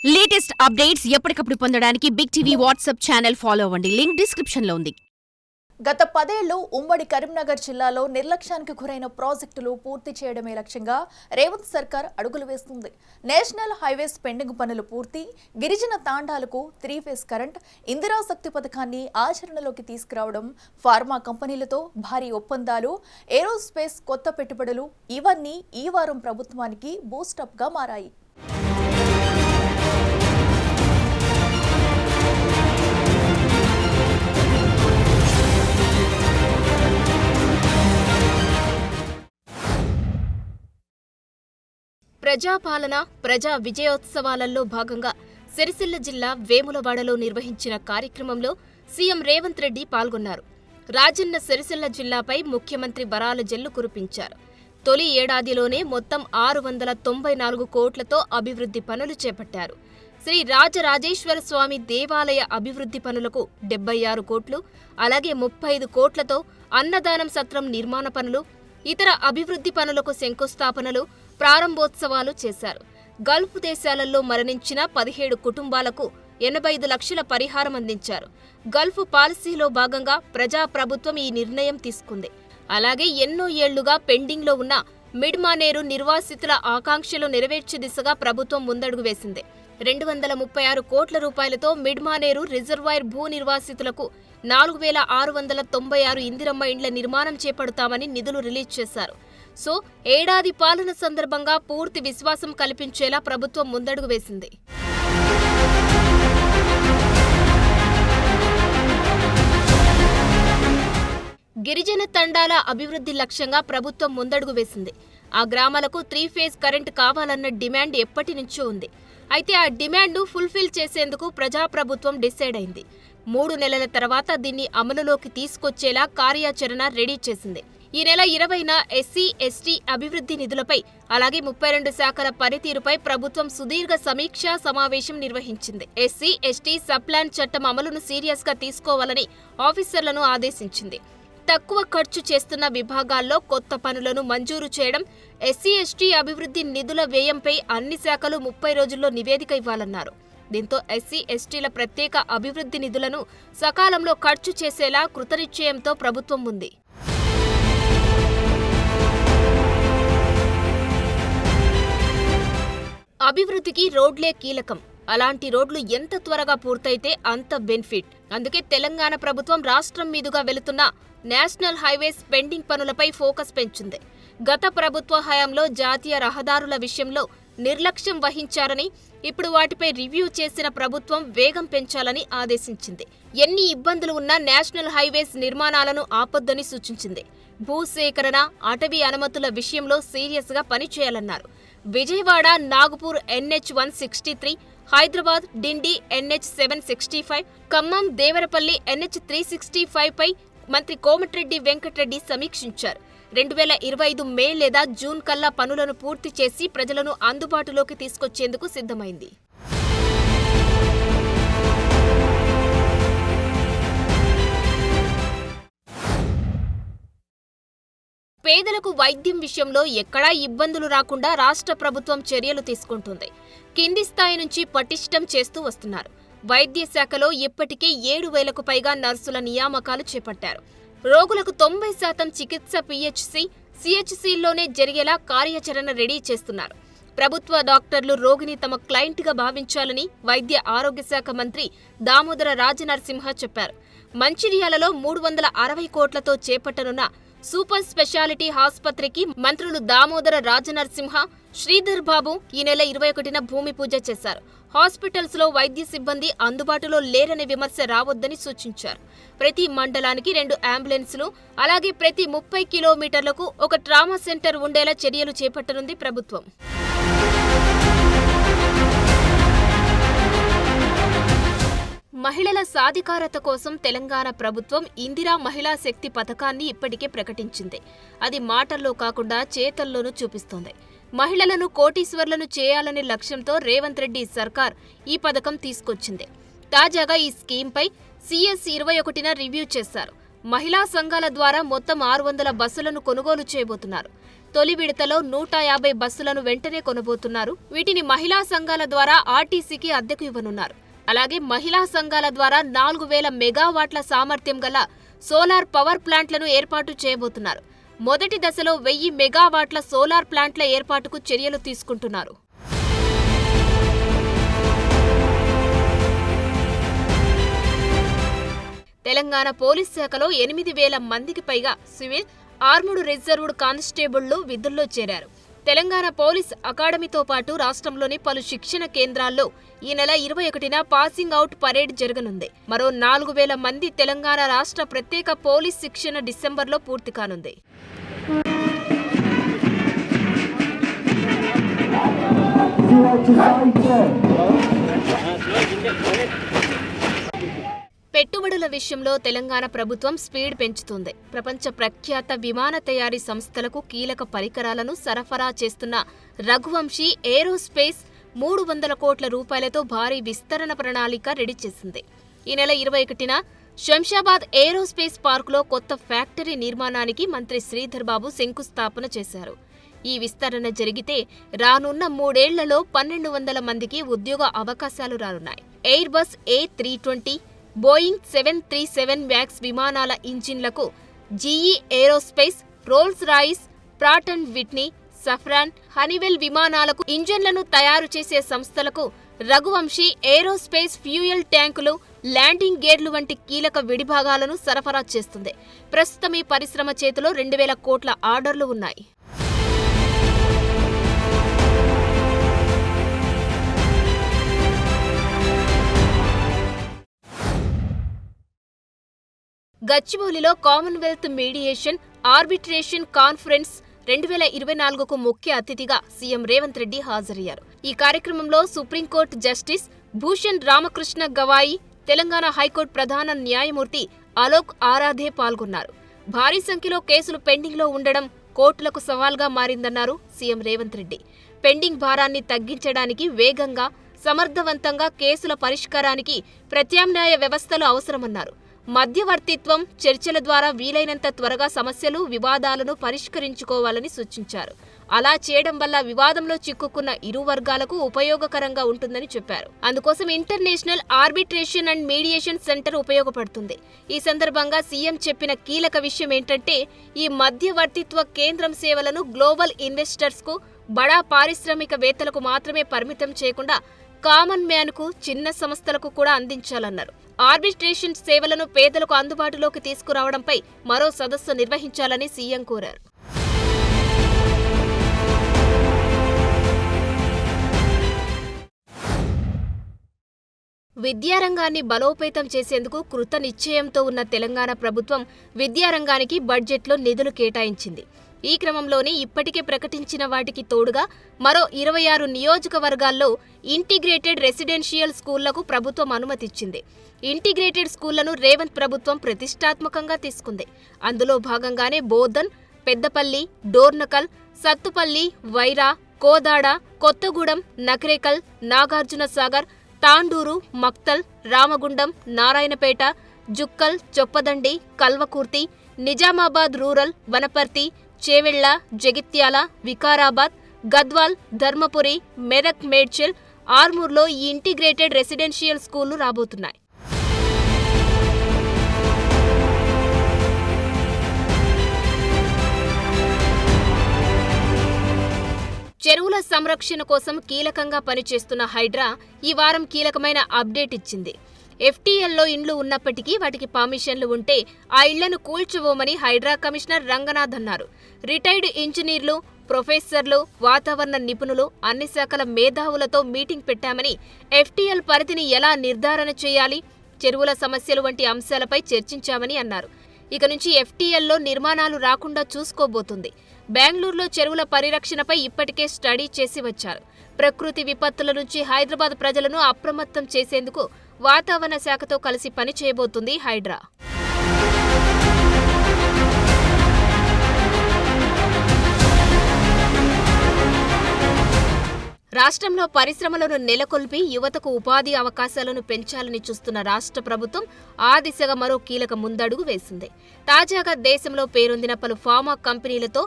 Latest updates ఎప్పటికప్పుడు పొందడానికి big TV WhatsApp channel follow అవ్వండి. లింక్ డిస్క్రిప్షన్ లో ఉంది. గత 10 ఏళ్లు ఉమ్మడి కరీంనగర్ జిల్లాలో నిర్లక్ష్యానికి గురైన ప్రాజెక్టులు పూర్తి చేయడమే లక్ష్యంగా రేవంత్ సర్కార్ అడుగులు వేస్తుంది. నేషనల్ హైవేస్ పెండింగ్ పనులు పూర్తి, గిరిజన తాండాలకు 3 ఫేజ్ కరెంట్, ఇందిరా శక్తి పథకాన్ని ఆచరణలోకి తీసుకురావడం, ఫార్మా కంపెనీలతో భారీ ఒప్పందాలు, ఏరోస్పేస్ కొత్త పెట్టుబడులు ఇవన్నీ ఈ వారం ప్రభుత్వానికి బూస్టప్ గా మారాయి. ప్రజాపాలన ప్రజా విజయోత్సవాలలో భాగంగా సిరిసిల్ల జిల్లా వేములవాడలో నిర్వహించిన కార్యక్రమంలో సీఎం రేవంత్ రెడ్డి పాల్గొన్నారు. రాజన్న సిరిసిల్ల జిల్లాపై ముఖ్యమంత్రి వరాల జల్లు కురిపించారు. తొలి ఏడాదిలోనే మొత్తం 694 కోట్లతో అభివృద్ధి పనులు చేపట్టారు. శ్రీ రాజరాజేశ్వర స్వామి దేవాలయ అభివృద్ధి పనులకు 76 కోట్లు, అలాగే 35 కోట్లతో అన్నదానం సత్రం నిర్మాణ పనులు, ఇతర అభివృద్ధి పనులకు శంకుస్థాపనలు, ప్రారంభోత్సవాలు చేశారు. గల్ఫ్ దేశాలలో మరణించిన 17 కుటుంబాలకు 85 లక్షల పరిహారం అందించారు. గల్ఫ్ పాలసీలో భాగంగా ప్రజాప్రభుత్వం ఈ నిర్ణయం తీసుకుంది. అలాగే ఎన్నో ఏళ్లుగా పెండింగ్లో ఉన్న మిడ్మానేరు నిర్వాసితుల ఆకాంక్షలు నెరవేర్చే దిశగా ప్రభుత్వం ముందడుగు వేసింది. 236 కోట్ల రూపాయలతో మిడ్మానేరు రిజర్వాయర్ భూ నిర్వాసితులకు 4696 ఇందిరమ్మ ఇండ్ల నిర్మాణం చేపడతామని నిధులు రిలీజ్ చేశారు. సో ఏడాది పాలన సందర్భంగా పూర్తి విశ్వాసం కల్పించేలా ప్రభుత్వం ముందడుగు వేసింది. గిరిజన తండాల అభివృద్ధి లక్ష్యంగా ప్రభుత్వం ముందడుగు వేసింది. ఆ గ్రామాలకు 3 ఫేజ్ కరెంట్ కావాలన్న డిమాండ్ ఎప్పటి నుంచో ఉంది. అయితే ఆ డిమాండ్ను ఫుల్ఫిల్ చేసేందుకు ప్రజాప్రభుత్వం డిసైడ్ అయింది. 3 నెలల తర్వాత దీన్ని అమలులోకి తీసుకొచ్చేలా కార్యాచరణ రెడీ చేసింది. ఈ నెల 20న ఎస్సీ, ఎస్టీ అభివృద్ధి నిధులపై, అలాగే 32 శాఖల పనితీరుపై ప్రభుత్వం సుదీర్ఘ సమీక్షా సమావేశం నిర్వహించింది. ఎస్సీ, ఎస్టీ సబ్ప్లాన్ చట్టం అమలును సీరియస్గా తీసుకోవాలని ఆఫీసర్లను ఆదేశించింది. తక్కువ ఖర్చు చేస్తున్న విభాగాల్లో కొత్త పనులను మంజూరు చేయడం, ఎస్సీ, ఎస్టీ అభివృద్ధి నిధుల వ్యయంపై అన్ని శాఖలు 30 రోజుల్లో నివేదిక ఇవ్వాలన్నారు. దీంతో ఎస్సీ, ఎస్టీల ప్రత్యేక అభివృద్ధి నిధులను సకాలంలో ఖర్చు చేసేలా కృతనిశ్చయంతో ప్రభుత్వం ఉంది. అభివృద్ధికి రోడ్లే కీలకం. అలాంటి రోడ్లు ఎంత త్వరగా పూర్తయితే అంత బెనిఫిట్. అందుకే తెలంగాణ ప్రభుత్వం రాష్ట్రం మీదుగా వెళుతున్న నేషనల్ హైవేస్ పెండింగ్ పనులపై ఫోకస్ పెంచింది. గత ప్రభుత్వ హయాంలో జాతీయ రహదారుల విషయంలో నిర్లక్ష్యం వహించారని, ఇప్పుడు వాటిపై రివ్యూ చేసిన ప్రభుత్వం వేగం పెంచాలని ఆదేశించింది. ఎన్ని ఇబ్బందులు ఉన్నా నేషనల్ హైవేస్ నిర్మాణాలను ఆపొద్దని సూచించింది. భూసేకరణ, అటవీ అనుమతుల విషయంలో సీరియస్గా పనిచేయాలన్నారు. విజయవాడ నాగపూర్ NH 163, హైదరాబాద్ డిండి NH 765, ఖమ్మం దేవరపల్లి NH 365 పై మంత్రి కోమటిరెడ్డి వెంకటరెడ్డి సమీక్షించారు. 2025 మే లేదా జూన్ కల్లా పనులను పూర్తి చేసి ప్రజలను అందుబాటులోకి తీసుకొచ్చేందుకు సిద్ధమైంది. పేదలకు వైద్యం విషయంలో ఎక్కడా ఇబ్బందులు రాకుండా రాష్ట్ర ప్రభుత్వం చర్యలు తీసుకుంటుంది. కింది స్థాయి నుంచి పటిష్టం చేస్తూ వస్తున్నారు. వైద్య శాఖలో ఇప్పటికే 7,000కు పైగా నర్సుల నియామకాలు చేపట్టారు. రోగులకు 90% చికిత్స PHC, CHCల్లోనే జరిగేలా కార్యాచరణ రెడీ చేస్తున్నారు. ప్రభుత్వ డాక్టర్లు రోగిని తమ క్లయింట్గా భావించాలని వైద్య ఆరోగ్య శాఖ మంత్రి దామోదర రాజనరసింహ చెప్పారు. మంచిర్యాలలో 360 కోట్లతో చేపట్టనున్న సూపర్ స్పెషాలిటీ ఆసుపత్రికి మంత్రులు దామోదర రాజనరసింహ, శ్రీధర్ బాబు ఈ నెల 21న భూమి పూజ చేశారు. హాస్పిటల్స్ లో వైద్య సిబ్బంది అందుబాటులో లేరనే విమర్శ రావొద్దని సూచించారు. ప్రతి మండలానికి 2 అంబులెన్సులు, అలాగే ప్రతి 30 కిలోమీటర్లకు ఒక ట్రామా సెంటర్ ఉండేలా చర్యలు చేపట్టనుంది ప్రభుత్వం. మహిళల సాధికారత కోసం తెలంగాణ ప్రభుత్వం ఇందిరా మహిళా శక్తి పథకాన్ని ఇప్పటికే ప్రకటించింది. అది మాటల్లో కాకుండా చేతల్లోనూ చూపిస్తోంది. మహిళలను కోటీశ్వర్లను చేయాలనే లక్ష్యంతో రేవంత్ రెడ్డి సర్కార్ ఈ పథకం తీసుకొచ్చింది. తాజాగా ఈ స్కీమ్పై CS 21న రివ్యూ చేశారు. మహిళా సంఘాల ద్వారా మొత్తం 600 బస్సులను కొనుగోలు చేయబోతున్నారు. తొలి విడతలో 150 బస్సులను వెంటనే కొనబోతున్నారు. వీటిని మహిళా సంఘాల ద్వారా ఆర్టీసీకి అద్దెకు ఇవ్వనున్నారు. అలాగే మహిళా సంఘాల ద్వారా 4000 మెగావాట్ల సామర్థ్యం గల సోలార్ పవర్ ప్లాంట్లను ఏర్పాటు చేయబోతున్నారు. మొదటి దశలో 1000 మెగావాట్ల సోలార్ ప్లాంట్ల ఏర్పాటుకు చర్యలు తీసుకుంటున్నారు. తెలంగాణ పోలీస్ శాఖలో 8000 మందికి పైగా సివిల్, ఆర్ముడ్ రిజర్వ్డ్ కానిస్టేబుళ్లు విధుల్లో చేరారు. తెలంగాణ పోలీస్ అకాడమీతో పాటు రాష్ట్రంలోని పలు శిక్షణ కేంద్రాల్లో ఈ నెల 21న పాసింగ్ అవుట్ పరేడ్ జరగనుంది. మరో 4000 మంది తెలంగాణ రాష్ట్ర ప్రత్యేక పోలీస్ శిక్షణ డిసెంబర్లో పూర్తి కానుంది. పెట్టుబడుల విషయంలో తెలంగాణ ప్రభుత్వం స్పీడ్ పెంచుతుంది. ప్రపంచ ప్రఖ్యాత విమాన తయారీ సంస్థలకు కీలక పరికరాలను సరఫరా చేస్తున్న రఘువంశీ ఏరోస్పేస్ 300 కోట్ల రూపాయలతో భారీ విస్తరణ ప్రణాళిక రెడీ చేసింది. ఈ నెల 21న శంషాబాద్ ఏరోస్పేస్ పార్కులో కొత్త ఫ్యాక్టరీ నిర్మాణానికి మంత్రి శ్రీధర్ బాబు శంకుస్థాపన చేశారు. ఈ విస్తరణ జరిగితే రానున్న 3 ఏళ్లలో 1200 మందికి ఉద్యోగ అవకాశాలు రానున్నాయి. Air bus A320, Boeing 737 max విమానాల ఇంజిన్లకు GE aerospace, Rolls Royce, Pratt and Whitney, Safran, Honeywell విమానాలకు ఇంజన్లను తయారు చేసే సంస్థలకు రఘువంశీ ఏరోస్పేస్ ఫ్యూయల్ ట్యాంకులు, ల్యాండింగ్ గేర్లు వంటి కీలక విడిభాగాలను సరఫరా చేస్తుంది. ప్రస్తుతం ఈ పరిశ్రమ చేతిలో 2000 కోట్ల ఆర్డర్లు ఉన్నాయి. గచ్చిబౌలిలో కామన్వెల్త్ మీడియేషన్ ఆర్బిట్రేషన్ కాన్ఫరెన్స్ 2024కు ముఖ్య అతిథిగా సీఎం రేవంత్ రెడ్డి హాజరయ్యారు. ఈ కార్యక్రమంలో supreme court justice Bhushan Ramakrishna Gavai, Telangana high court ప్రధాన న్యాయమూర్తి అలోక్ ఆరాధే పాల్గొన్నారు. భారీ సంఖ్యలో కేసులు పెండింగ్లో ఉండడం కోర్టులకు సవాల్గా మారిందన్నారు సీఎం రేవంత్ రెడ్డి. పెండింగ్ భారాన్ని తగ్గించడానికి వేగంగా, సమర్థవంతంగా కేసుల పరిష్కారానికి ప్రత్యామ్నాయ వ్యవస్థలు అవసరమన్నారు. మధ్యవర్తిత్వం, చర్చల ద్వారా వీలైనంత త్వరగా సమస్యలు, వివాదాలను పరిష్కరించుకోవాలని సూచించారు. అలా చేయడం వల్ల వివాదంలో చిక్కుకున్న ఇరు వర్గాలకు ఉపయోగకరంగా ఉంటుందని చెప్పారు. అందుకోసం international arbitration and mediation centre ఉపయోగపడుతుంది. ఈ సందర్భంగా సీఎం చెప్పిన కీలక విషయం ఏంటంటే, ఈ మధ్యవర్తిత్వ కేంద్రం సేవలను గ్లోబల్ ఇన్వెస్టర్స్కు, బడా పారిశ్రామికవేత్తలకు మాత్రమే పరిమితం చేయకుండా కామన్ మ్యాన్కు, చిన్న సంస్థలకు కూడా అందించాలన్నారు. ఆర్బిట్రేషన్ సేవలను పేదలకు అందుబాటులోకి తీసుకురావడంపై మరో సదస్సు నిర్వహించాలని సీఎం కోరారు. విద్యారంగాన్ని బలోపేతం చేసేందుకు కృత నిశ్చయంతో ఉన్న తెలంగాణ ప్రభుత్వం విద్యారంగానికి బడ్జెట్లో నిధులు కేటాయించింది. ఈ క్రమంలోనే ఇప్పటికే ప్రకటించిన వాటికి తోడుగా మరో 26 నియోజకవర్గాల్లో ఇంటిగ్రేటెడ్ రెసిడెన్షియల్ స్కూళ్లకు ప్రభుత్వం అనుమతిచ్చింది. ఇంటిగ్రేటెడ్ స్కూళ్లను రేవంత్ ప్రభుత్వం ప్రతిష్టాత్మకంగా తీసుకుంది. అందులో భాగంగానే బోధన్, పెద్దపల్లి, డోర్నకల్, సత్తుపల్లి, వైరా, కోదాడ, కొత్తగూడెం, నకరేకల్, నాగార్జునసాగర్, తాండూరు, మక్తల్, రామగుండం, నారాయణపేట, జుక్కల్, చొప్పదండి, కల్వకుర్తి, నిజామాబాద్ రూరల్, వనపర్తి, చేవెళ్ల, జగిత్యాల, వికారాబాద్, గద్వాల్, ధర్మపురి, మెదక్, మేడ్చల్, ఆర్మూర్లో ఈ ఇంటిగ్రేటెడ్ రెసిడెన్షియల్ స్కూళ్లు రాబోతున్నాయి. చెరువుల సంరక్షణ కోసం కీలకంగా పనిచేస్తున్న హైడ్రా ఈ వారం కీలకమైన అప్డేట్ ఇచ్చింది. ఎఫ్టీఎల్లో ఇండ్లు ఉన్నప్పటికీ వాటికి పర్మిషన్లు ఉంటే ఆ ఇళ్లను కూల్చువోమని హైడ్రా కమిషనర్ రంగనాథ్ అన్నారు. రిటైర్డ్ ఇంజనీర్లు, ప్రొఫెసర్లు, వాతావరణ నిపుణులు, అన్ని శాఖల మేధావులతో మీటింగ్ పెట్టామని, ఎఫ్టీఎల్ పరిధిని ఎలా నిర్ధారణ చేయాలి, చెరువుల సమస్యలు వంటి అంశాలపై చర్చించామని అన్నారు. ఇక నుంచి ఎఫ్టీఎల్లో నిర్మాణాలు రాకుండా చూసుకోబోతుంది. బెంగళూరులో చెరువుల పరిరక్షణపై ఇప్పటికే స్టడీ చేసి వచ్చారు. ప్రకృతి విపత్తుల నుంచి హైదరాబాద్ ప్రజలను అప్రమత్తం చేసేందుకు వాతావరణ శాఖతో కలిసి పనిచేయబోతుంది హైడ్రా. రాష్ట్రంలో పరిశ్రమలను నెలకొల్పి యువతకు ఉపాధి అవకాశాలను పెంచాలని చూస్తున్న రాష్ట్ర ప్రభుత్వం ఆ దిశగా మరో కీలక ముందడుగు వేసింది. తాజాగా దేశంలో పేరొందిన పలు ఫార్మా కంపెనీలతో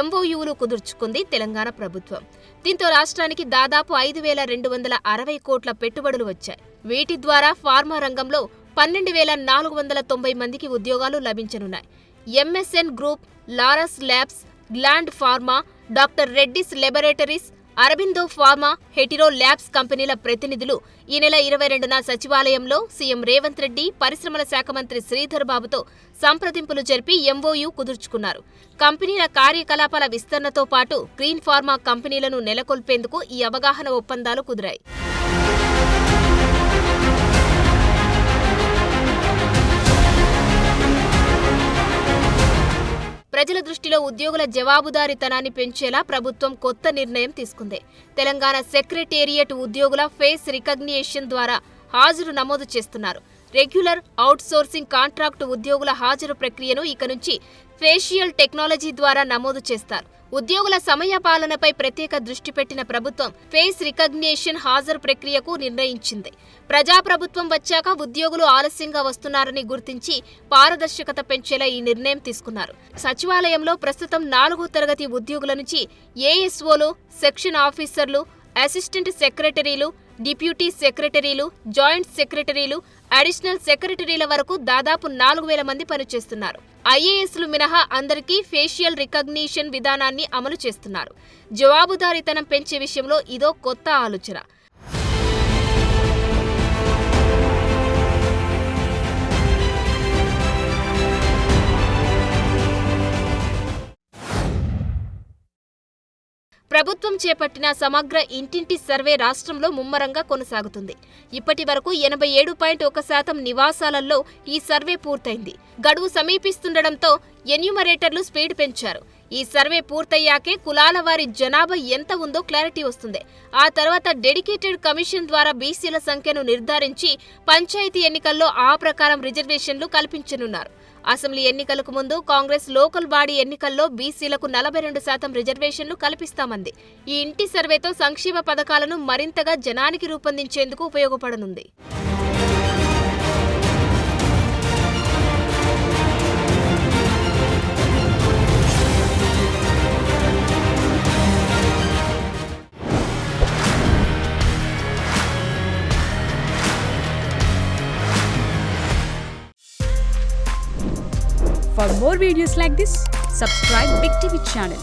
ఎంఓయూలు కుదుర్చుకుంది తెలంగాణ ప్రభుత్వం. దీంతో రాష్ట్రానికి దాదాపు 5,260 కోట్ల పెట్టుబడులు వచ్చాయి. వీటి ద్వారా ఫార్మా రంగంలో 12,490 మందికి ఉద్యోగాలు లభించనున్నాయి. MSN group, Laurus labs, Gland pharma, doctor Reddy's laboratories, Aurobindo pharma, Hetero labs కంపెనీల ప్రతినిధులు ఈ నెల 22న సచివాలయంలో సీఎం రేవంత్ రెడ్డి, పరిశ్రమల శాఖ మంత్రి శ్రీధర్ బాబుతో సంప్రదింపులు జరిపి ఎంఓయూ కుదుర్చుకున్నారు. కంపెనీల కార్యకలాపాల విస్తరణతో పాటు గ్రీన్ ఫార్మా కంపెనీలను నెలకొల్పేందుకు ఈ అవగాహన ఒప్పందాలు కుదిరాయి. ప్రజల దృష్టిలో ఉద్యోగుల జవాబుదారీతనాన్ని పెంచేలా ప్రభుత్వం కొత్త నిర్ణయం తీసుకుంది. తెలంగాణ సెక్రటేరియట్ ఉద్యోగుల ఫేస్ రికగ్నిషన్ ద్వారా హాజరు నమోదు చేస్తున్నారు. రెగ్యులర్, అవుట్సోర్సింగ్ కాంట్రాక్టు ఉద్యోగుల హాజరు ప్రక్రియను ఇక నుంచి ఫేషియల్ టెక్నాలజీ ద్వారా నమోదు చేస్తారు. ఉద్యోగుల సమయపాలనపై ప్రత్యేక దృష్టి పెట్టిన ప్రభుత్వం ఫేస్ రికగ్నిషన్ హాజరు ప్రక్రియకు నిర్ణయించింది. ప్రజాప్రభుత్వం వచ్చాక ఉద్యోగులు ఆలస్యంగా వస్తున్నారని గుర్తించి పారదర్శకత పెంచేలా ఈ నిర్ణయం తీసుకున్నారు. సచివాలయంలో ప్రస్తుతం 4వ తరగతి ఉద్యోగుల నుంచి ఏఎస్ఓలు, సెక్షన్ ఆఫీసర్లు, అసిస్టెంట్ సెక్రటరీలు, డిప్యూటీ సెక్రటరీలు, జాయింట్ సెక్రటరీలు, అడిషనల్ సెక్రటరీల వరకు దాదాపు 4,000 మంది పనిచేస్తున్నారు. ఐఏఎస్లు మినహా అందరికీ ఫేషియల్ రికగ్నిషన్ విధానాన్ని అమలు చేస్తున్నారు. జవాబుదారీతనం పెంచే విషయంలో ఇదో కొత్త ఆలోచన. ప్రభుత్వం చేపట్టిన సమగ్ర ఇంటింటి సర్వే రాష్ట్రంలో ముమ్మరంగా కొనసాగుతుంది. ఇప్పటి వరకు 87.1% నివాసాలలో ఈ సర్వే పూర్తయింది. గడువు సమీపిస్తుండటంతో ఎన్యూమరేటర్లు స్పీడ్ పెంచారు. ఈ సర్వే పూర్తయ్యాకే కులాల వారి జనాభా ఎంత ఉందో క్లారిటీ వస్తుంది. ఆ తర్వాత డెడికేటెడ్ కమిషన్ ద్వారా బీసీల సంఖ్యను నిర్ధారించి పంచాయతీ ఎన్నికల్లో ఆ ప్రకారం రిజర్వేషన్లు కల్పించనున్నారు. అసెంబ్లీ ఎన్నికలకు ముందు కాంగ్రెస్ లోకల్ బాడీ ఎన్నికల్లో బీసీలకు 42% రిజర్వేషన్లు కల్పిస్తామంది. ఈ ఇంటి సర్వేతో సంక్షేమ పథకాలను మరింతగా జనానికి రూపొందించేందుకు ఉపయోగపడనుంది. For more videos like this, subscribe Big TV channel.